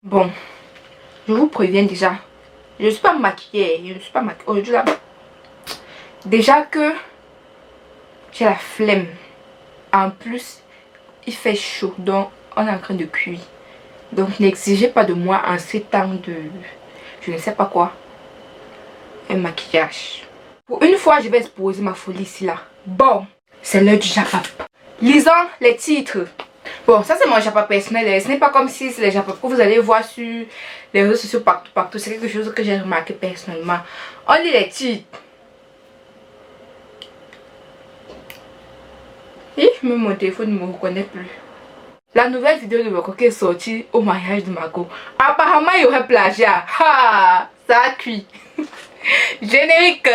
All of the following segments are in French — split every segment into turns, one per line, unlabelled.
Bon, je vous préviens déjà. Je ne suis pas maquillée. Je ne suis pas maquillée. Aujourd'hui là. Déjà que j'ai la flemme. En plus, il fait chaud. Donc, on est en train de cuire. Donc, n'exigez pas de moi en ces temps de... Je ne sais pas quoi. Un maquillage. Pour une fois, je vais exposer ma folie ici là. Bon, c'est l'heure du japap. Lisons les titres. Bon, ça c'est mon japap personnel. Ce n'est pas comme si c'est les japap que vous allez voir sur les réseaux sociaux partout. C'est quelque chose que j'ai remarqué personnellement. On lit les titres. Et même mon téléphone ne me reconnaît plus. La nouvelle vidéo de Loco qui est sortie au mariage de Margot. Apparemment, il y aurait plagiat. Ha! Ça a cuit. Générique.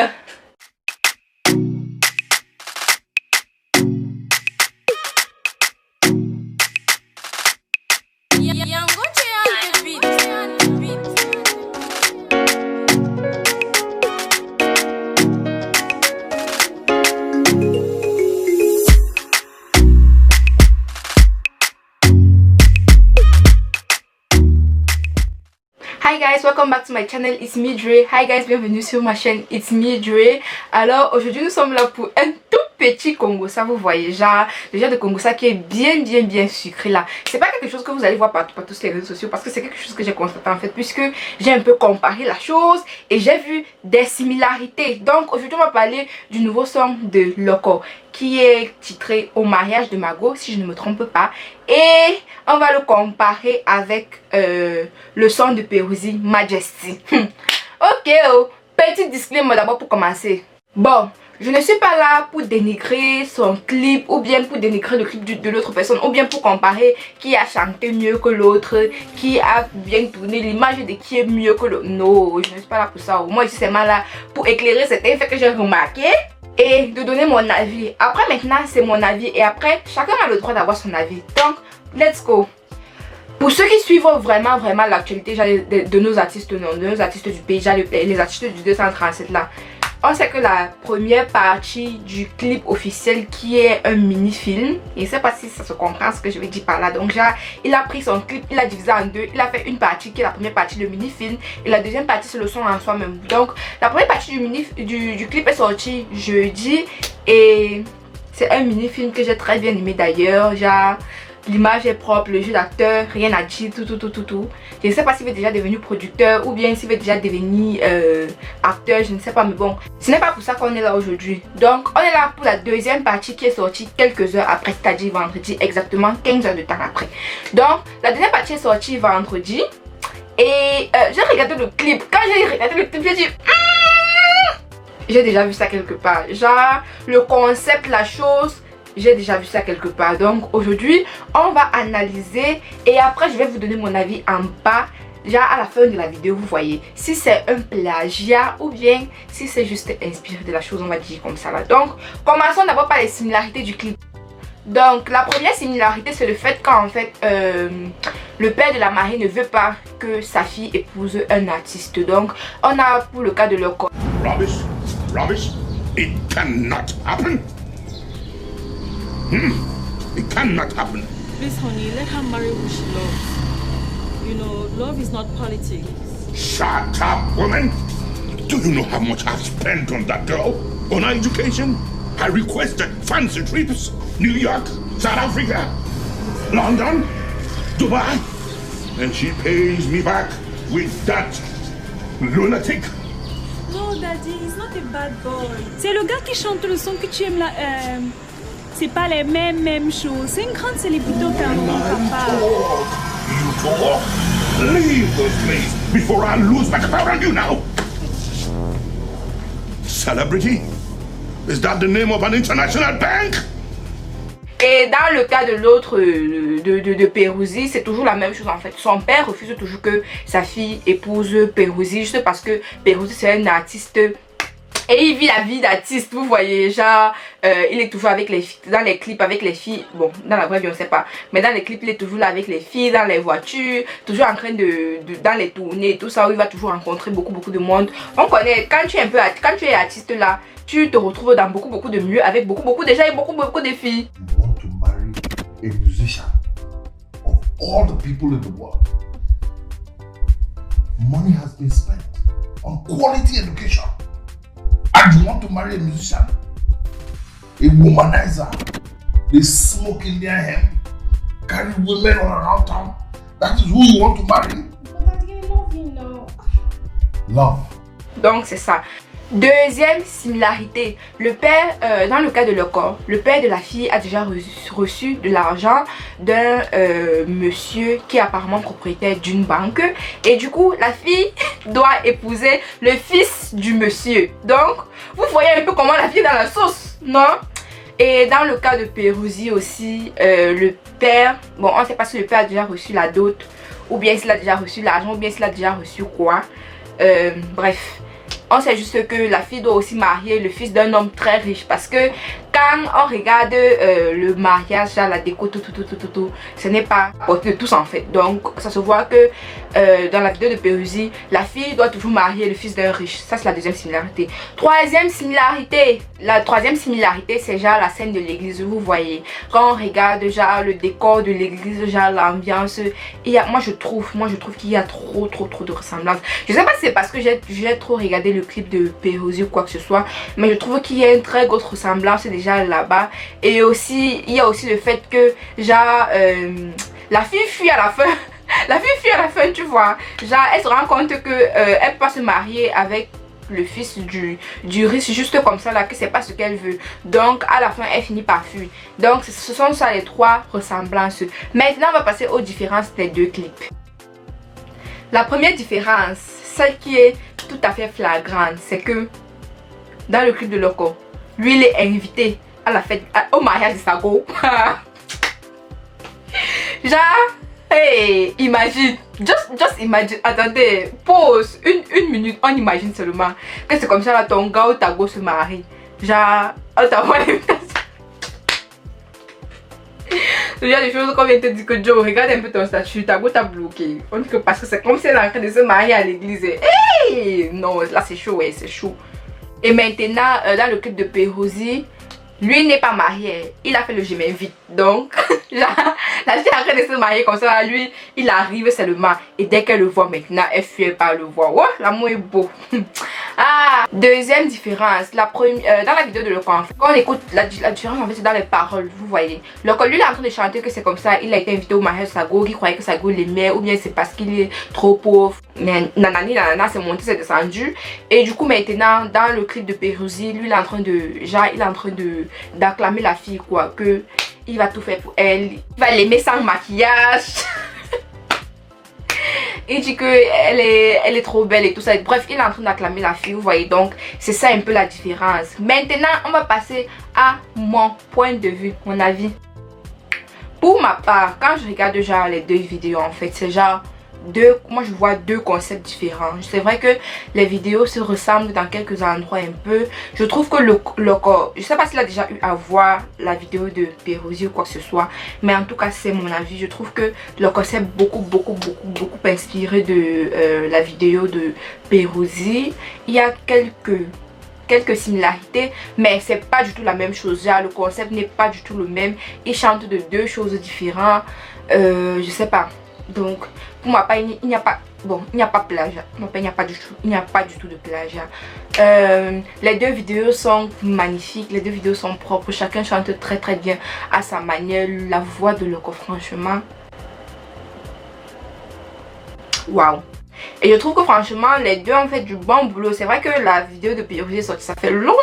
Hi guys, welcome back to my channel, it's me Dre. Hi guys, bienvenue sur ma chaîne, it's me Dre. Alors aujourd'hui nous sommes là pour un tout petit Kongosa, vous voyez, genre le genre de Kongosa qui est bien sucré là. C'est pas quelque chose que vous allez voir partout sur les réseaux sociaux, parce que c'est quelque chose que j'ai constaté en fait, puisque j'ai un peu comparé la chose et j'ai vu des similarités. Donc aujourd'hui on va parler du nouveau son de Loco qui est titré Au mariage de Margot, si je ne me trompe pas. Et on va le comparer avec le son de Peruzzi, Majesty. Ok, petit disclaimer d'abord pour commencer. Bon, je ne suis pas là pour dénigrer son clip ou bien pour dénigrer le clip de l'autre personne ou bien pour comparer qui a chanté mieux que l'autre, qui a bien tourné l'image de qui est mieux que l'autre. Non, je ne suis pas là pour ça. Moi, je suis seulement là pour éclairer certains faits que j'ai remarqué et de donner mon avis. Après maintenant c'est mon avis et après chacun a le droit d'avoir son avis. Donc let's go. Pour ceux qui suivent vraiment l'actualité de nos artistes, non, de nos artistes du pays, les artistes du 237 là, on sait que la première partie du clip officiel qui est un mini-film, je ne sais pas si ça se comprend ce que je vais dire par là. Donc genre, il a pris son clip, il a divisé en deux, il a fait une partie qui est la première partie, le mini-film, et la deuxième partie c'est le son en soi-même. Donc la première partie du clip est sortie jeudi et c'est un mini-film que j'ai très bien aimé d'ailleurs. Genre l'image est propre, le jeu d'acteur, rien à dire, tout. Je ne sais pas s'il va déjà devenir producteur ou bien s'il va déjà devenir acteur, je ne sais pas, mais bon, ce n'est pas pour ça qu'on est là aujourd'hui. Donc on est là pour la deuxième partie qui est sortie quelques heures après, c'est-à-dire vendredi, exactement 15 heures de temps après. Donc la deuxième partie est sortie vendredi et j'ai regardé le clip. Quand j'ai regardé le clip, j'ai dit j'ai déjà vu ça quelque part. Genre le concept, la chose, j'ai déjà vu ça quelque part. Donc aujourd'hui on va analyser et après je vais vous donner mon avis en bas, genre à la fin de la vidéo, vous voyez si c'est un plagiat ou bien si c'est juste inspiré de la chose, on va dire comme ça là. Donc commençons d'abord par les similarités du clip. Donc la première similarité c'est le fait qu'en fait le père de la mariée ne veut pas que sa fille épouse un artiste. Donc on a pour le cas de Loco.
Rubbish, it cannot happen. It cannot happen.
Please, honey, let her marry who she loves. You know, love is not politics.
Shut up, woman. Do you know how much I've spent on that girl? On her education? I requested fancy trips. New York, South Africa, London, Dubai. And she pays me back with that lunatic.
No, Daddy, he's not a bad boy. C'est le gars qui chante le son que tu aimes là. C'est pas les mêmes choses. C'est une grande célébrité au Cameroun, papa.
You talk. Leave this place before I lose my power on you now. Celebrity? Is that the name of an international bank?
Et dans le cas de l'autre, de Peruzzi, c'est toujours la même chose en fait. Son père refuse toujours que sa fille épouse Peruzzi, juste parce que Peruzzi c'est un artiste et il vit la vie d'artiste, vous voyez. Genre il est toujours avec les filles, dans les clips avec les filles. Bon, dans la vraie vie on sait pas, mais dans les clips il est toujours là avec les filles, dans les voitures, toujours en train dans les tournées et tout ça, où il va toujours rencontrer beaucoup de monde. On connaît, quand tu es artiste là, tu te retrouves dans beaucoup de milieux avec beaucoup déjà et beaucoup de filles.
You want to marry a musician of all the people in the world.
money has been spent on quality education. And you want to marry a musician, a womanizer, they smoke Indian hemp, carry women all around town. That is who you want to marry?
But Daddy, I love you now.
Love.
Donc c'est ça. Deuxième similarité, le père, dans le cas de Loco, le père de la fille a déjà reçu de l'argent d'un monsieur qui est apparemment propriétaire d'une banque. Et du coup, la fille doit épouser le fils du monsieur. Donc, vous voyez un peu comment la fille est dans la sauce, non? Et dans le cas de Pérouse aussi, le père, bon, on ne sait pas si le père a déjà reçu la dot, ou bien s'il a déjà reçu l'argent, ou bien s'il a déjà reçu quoi. Bref. On sait juste que la fille doit aussi marier le fils d'un homme très riche. Parce que quand on regarde le mariage, la déco, tout, ce n'est pas porté de tous en fait. Donc ça se voit que dans la vidéo de Pérouse, la fille doit toujours marier le fils d'un riche. Ça c'est la deuxième similarité. Troisième similarité. La troisième similarité, c'est genre la scène de l'église. Vous voyez, quand on regarde genre le décor de l'église, genre l'ambiance, moi je trouve qu'il y a trop de ressemblances. Je sais pas si c'est parce que j'ai trop regardé le clip de Pérouse ou quoi que ce soit, mais je trouve qu'il y a une très grosse ressemblance déjà là-bas. Et aussi il y a aussi le fait que genre la fille fuit à la fin. La fille fuit à la fin, tu vois, genre elle se rend compte que elle peut pas se marier avec le fils du riche juste comme ça là, que c'est pas ce qu'elle veut. Donc à la fin elle finit par fuir. Donc ce sont ça les trois ressemblances. Maintenant on va passer aux différences des deux clips. La première différence, celle qui est tout à fait flagrante, c'est que dans le clip de Loco, lui il est invité à la fête, au mariage de Sago. Genre, hey, imagine, just imagine, attendez, pause, une minute, on imagine seulement que c'est comme ça là, ton gars ou ta go se marie. Genre, on t'envoie l'invitation. Il y a des choses comme vient te dire que Joe, regarde un peu ton statut, ta go t'a bloqué. On dit que parce que c'est comme si elle est en train de se marier à l'église. Hey, non, là c'est chaud, ouais, c'est chaud. Et maintenant, dans le clip de Pérouse, lui n'est pas marié, il a fait le je m'invite. Donc, genre, la fille est en train de se marier comme ça, lui, il arrive seulement. Et dès qu'elle le voit maintenant, elle fuit pas le voir. Oh, l'amour est beau. Ah, deuxième différence, dans la vidéo de Loco, quand on écoute la différence en fait c'est dans les paroles, vous voyez. Loco lui il est en train de chanter que c'est comme ça, il a été invité au mariage de Sago, il croyait que Sago l'aimait, ou bien c'est parce qu'il est trop pauvre. Mais nanani nanana c'est monté, c'est descendu. Et du coup maintenant dans le clip de Pérouse, lui il est en train de, genre il est en train d'acclamer la fille quoi, que il va tout faire pour elle, il va l'aimer sans maquillage. Il dit que elle est trop belle et tout ça. Bref, il est en train d'acclamer la fille, vous voyez. Donc, c'est ça un peu la différence. Maintenant, on va passer à mon point de vue, mon avis. Pour ma part, quand je regarde genre les deux vidéos, en fait, c'est genre moi je vois deux concepts différents. C'est vrai que les vidéos se ressemblent dans quelques endroits un peu. Je trouve que Loco, je sais pas s'il a déjà eu à voir la vidéo de Pérouse ou quoi que ce soit, mais en tout cas c'est mon avis. Je trouve que le concept beaucoup inspiré de la vidéo de Pérouse. Il y a quelques similarités, mais c'est pas du tout la même chose. Genre, le concept n'est pas du tout le même. Ils chantent de deux choses différentes. Je sais pas. Donc pour moi il n'y a pas, bon, il n'y a pas plagiat. Non, il n'y a pas du tout de plagiat. Les deux vidéos sont magnifiques, les deux vidéos sont propres, chacun chante très bien à sa manière. La voix de Loco, franchement, waouh. Et je trouve que franchement les deux ont fait du bon boulot. C'est vrai que la vidéo de Pérouse est sortie, ça fait longtemps,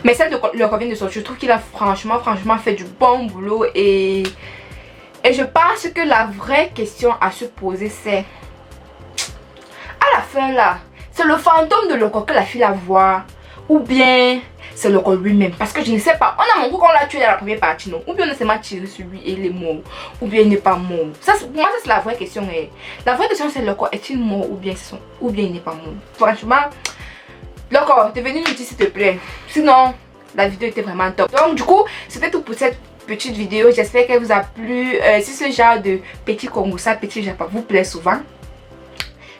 mais celle de Loco vient de sortir. Je trouve qu'il a franchement fait du bon boulot. Et je pense que la vraie question à se poser c'est, à la fin là, c'est le fantôme de Loco que la fille la voit, ou bien c'est Loco lui-même. Parce que je ne sais pas, on a mon coup qu'on l'a tué dans la première partie, non? Ou bien on a seulement tiré sur lui et il est mort, ou bien il n'est pas mort. Ça, pour moi ça c'est la vraie question. La vraie question c'est Loco est-il mort ou bien il n'est pas mort. Franchement, Loco, t'es venu nous dire s'il te plaît. Sinon, la vidéo était vraiment top. Donc du coup, c'était tout pour cette petite vidéo. J'espère qu'elle vous a plu. Si ce genre de petit Congo, ça petit Japon vous plaît souvent,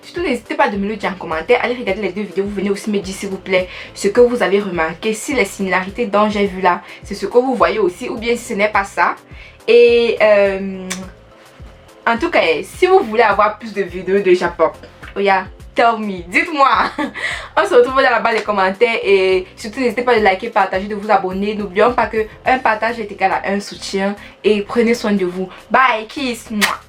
surtout n'hésitez pas de me le dire en commentaire. Allez regarder les deux vidéos, vous venez aussi me dire s'il vous plaît ce que vous avez remarqué, si les similarités dont j'ai vu là c'est ce que vous voyez aussi, ou bien si ce n'est pas ça. Et En tout cas, si vous voulez avoir plus de vidéos de Japon, oh yeah, tell me, dites-moi. On se retrouve dans la barre des commentaires et surtout n'hésitez pas de liker, partager, de vous abonner. N'oublions pas que un partage est égal à un soutien et prenez soin de vous. Bye, kiss. Mouah.